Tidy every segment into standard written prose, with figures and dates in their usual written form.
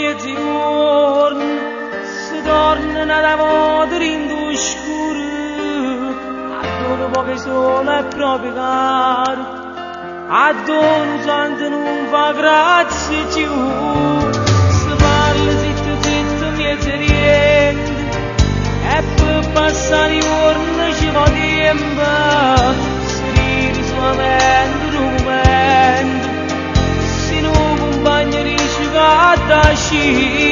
mezzogiorno si torna da vodere in scuro, a poche sole è proprio caro, a dono santo non fa grazie più, si parla zitto mezzo riente, e per passare i giorni ci va tempo, si ride solamente documento, se non compagni riesce a sci,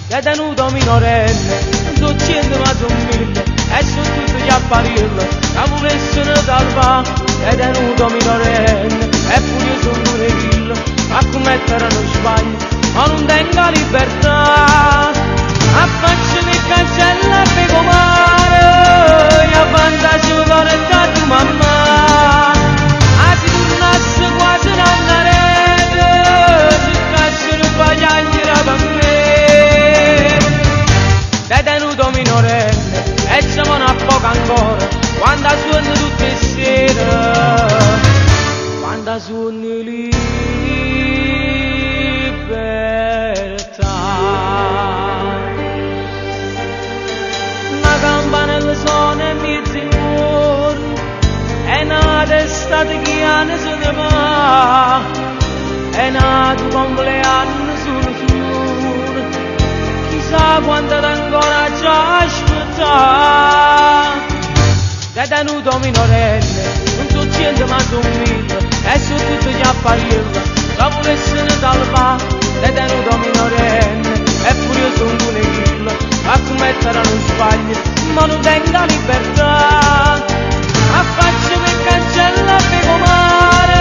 è tenuto minorenne, non so 100 ma sono 1000, e sono tutti gli apparirlo, la volessero salvare, è tenuto minorenne, e pure io sono pure killo, a commettere non sbaglio, ma non tengo libertà, affaccio mi cancella e pego mare, e fantasio corretta tu mamma, a ti tornasse quasi una rete, se cacciano sbagliare per me, sei tenuto minorenne, e siamo a poco ancora, quando suona tutte sere, quando suona libertà. La campanella suona e mezzogiorno, è nata estate che anni se ne va, è nato compleanno solo solo, chissà quanto ancora ci aspettare. Sei tenuto minorenne, non so 100 ma sono 1000, e su tutti gli apparirlo, la volessero salvare. Sei tenuto minorenne, e pure io sono pure killo, a commettere non sbaglio, ma non tengo libertà, affaccio per cancella e pego mare,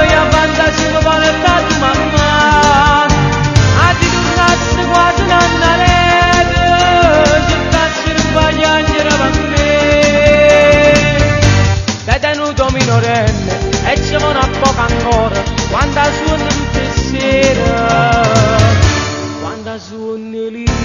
e a fantasio che porta tu mamma, a ti tornasse quasi una rete, cercassi di sbagliare per me. Sei tenuto minorenne, e ci vuole a poco ancora, quando suona tutte sere, quando suona libertà.